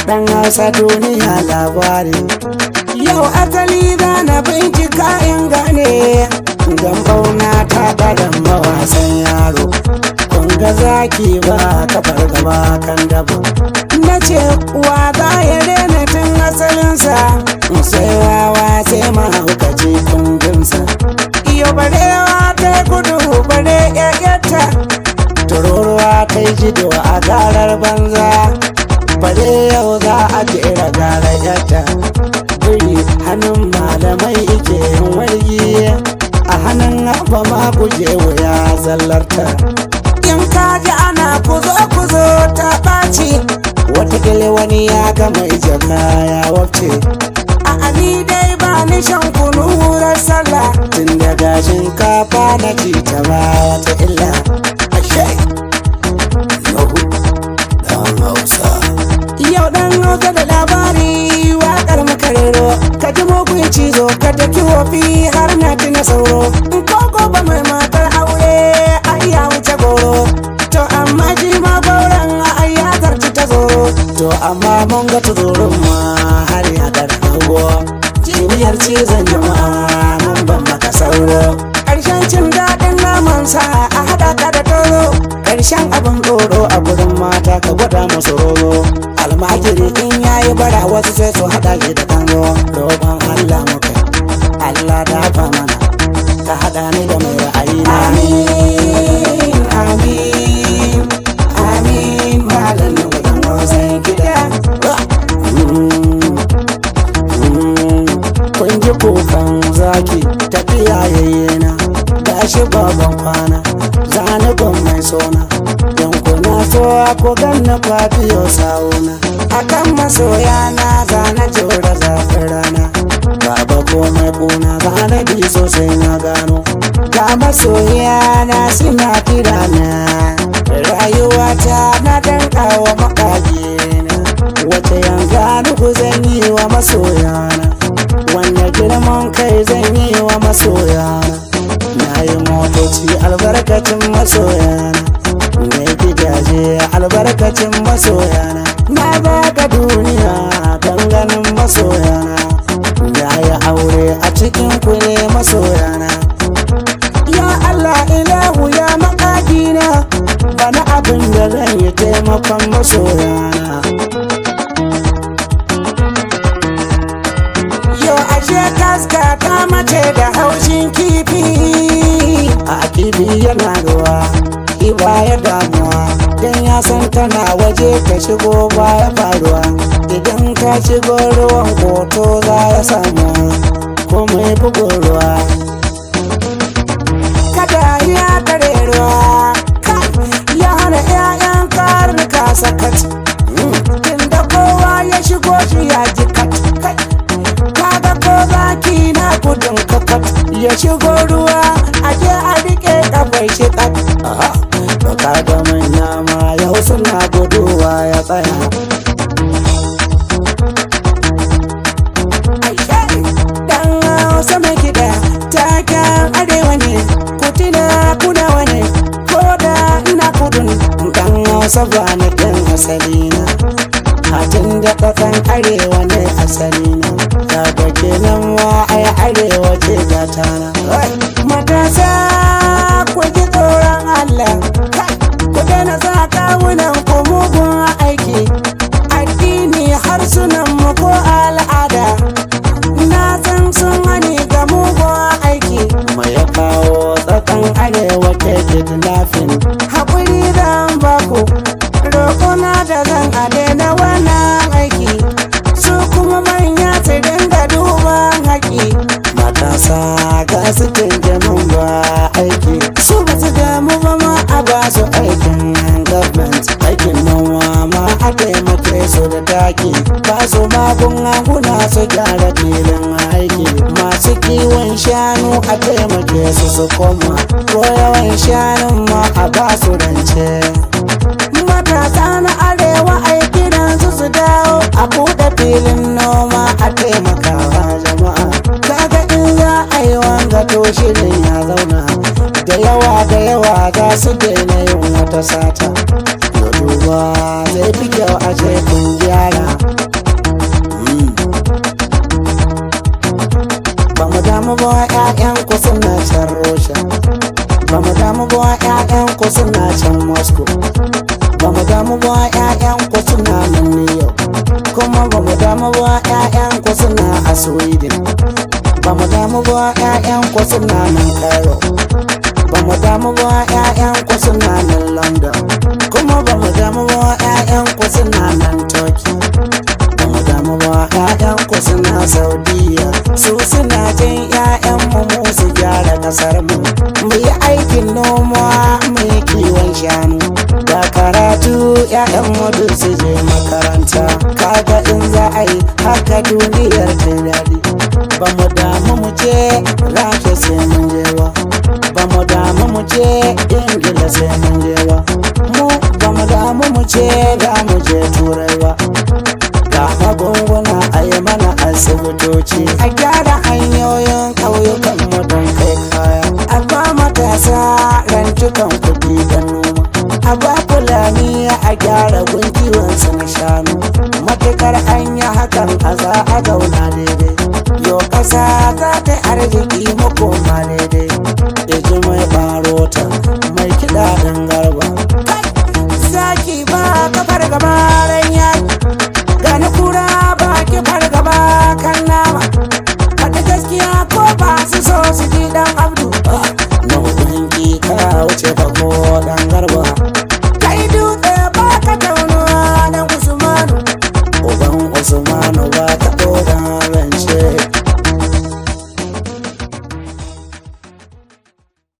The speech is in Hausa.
Dan Hausa duniya labari. Yau asali da na bincika in gane, don bauna ta ɗaran mawasan yaro. Kun ga zaki ba kafar gaba kan dabo. Na ce wa za ya daina tun asalinsa, sai wawa sai mahaukaci kundinsa. Iyo barewa ta gudu bare ƴaƴarta, tururuwa ta yi jido a garar banza. Bare yau za a jera gara yata, biri hannun malamai ike yin wargi, a hannun abba ma kuje wuya zallarta. In kaji ana kuzo ta ɓaci, watakila wani ya gama ijaka ya wabce. A ali dai ba ni shan kunurar sallah, tun daga shinkafa na ci ta ba wata illa. Ashe yau dan Hausa da labari, waƙar makarero. Ka ji mugun cizo ka taki wofi har na tuna sauro. Ko gobe mai matar aure a iya wuce goro, to amma ji ma gauran a ya zarci ta zoro. To amma mun ga tuzurin ma har ya gargago, jimiyar cizon jama'a mun ban maka sauro. Ƙarshen cin daɗin namansa a haɗa ka da toro, ƙarshen abin tsoro a gurin mata ka gwada musu rogo. Almajiri in yayi bara wasu sai su haɗa shi da kango. Roƙon Allah muka, Allah dafa mana, ka haɗa ni da mai ra'ayi na. Amin, amin, amin. Malam na gudun wasan gida. Kun ji kukan zaki tafiya yayyena, gashi baban kwana zanubin mai sona. Yankuna so ko ganna kwafiyo sawuna, akan masoya na zana jura zafin rana. Baba ko mai kuna zana bi sosai na gano, ga masoya na suna kirana. Rayuwata na danka wa makagina, wace yanga nuku zan yi wa masoyana, wanne girman kai zan yi wa masoyana. Na yi motoci albarkacin masoyana, na gidaje albarkacin masoyana. Na baka duniya ganin masoyana, na yi aure a cikin ku ne masoyana. Ya Allah ilahu ya makagina, bana abin da zan yi taimakon masoyana. Yau ashe kaska ta mace da haushin kifi, a kifi yana ruwa baya damuwa, don ya san tana waje ka shigo baya faruwa. Idan ka shigo ruwan koto za ya samu, komai bugun ruwa. Kada ya kare ruwa, ya hana 'ya'yan karnuka sakat, tunda kowa ya shigo shi ya ji kat. Kaga ko zaki na gudun kakat, ya shigo ruwa aje a rike kafai shi kat. Baka ga manya ma yau suna guduwa ya tsaya. Dan Hausa mai kiɗa taken arewa ne, ku tuna kuna wane ko da ina kudun. Dan Hausa ba na ɗan asalina, hatin da ƙasan arewa ne asalina. Kaga kenan wa ai arewa ce gatana. Matasa ku ji tsoron Allah, ku daina sa kawunan ku mugun aiki, addini harsunan mu ko al'ada. Na san sun hani ga mugun aiki, mai ya kawo tsakan arewa ke kidnapping. Haƙuri zan baku, roƙona da zan adena wannan aiki, su kuma manya su dinga duban haƙi. Matasa ga su tunjamin ba aiki, su ba su damu ba ma a ba su aikin government. Aikin noma ma a taimake su da taki, ba su magunguna su gyara filin aiki. Masu kiwon shanu a taimake su koma, ko yawan shanun ma a ba su rance. Matasa na arewa aiki su dawo, a buɗe filin noma a taimakawa jama'a. Kaga in za a yi wanga to shirin ya zauna, da yawa za su daina yin wata sata. Duba damu ba ƴaƴan ku suna nan ne yau, kuma ba mu damu ba ƴaƴan ku suna a Sweden, ba mu damu ba ƴaƴan ku suna nan Cairo, ba mu damu ba ƴaƴan ku suna nan London, kuma ba mu damu ba ƴaƴan ku suna nan Turkey, ba mu damu ba ƴaƴan ku suna Saudiya. Su suna jin ƴaƴan mu su gyara kasar mu, mu yi aikin noma mu yi kiwon shanu, da karatu ƴaƴan mu duk su je makaranta. Kaga in za a yi haka duniyar ta daɗi. Ba mu damu mu je Rasha sai mun je wa, ba mu damu mu je Ingila sai mun je wa, mu ba mu damu mu je da mu je Turai ba. Ga magunguna a yi mana asibitoci, a gyara hanyoyin ƙauyukan mu don kai kaya, a ba matasa rantukan kuɗi da noma, a ba Fulani a gyara gunkiwansu na shanu. Matuƙar an yi hakan a za a zauna daidai, yo ƙasa za ta arziki mu koma daidai. Yaji mai barota mai kiɗa ɗin garba, zaki ba kafar gaba ran yaki, gani kura ba ki fargaba kan nama. Faɗi gaskiya ko ba su so su ji dan Abdu, na hudun ki ka wuce ba ko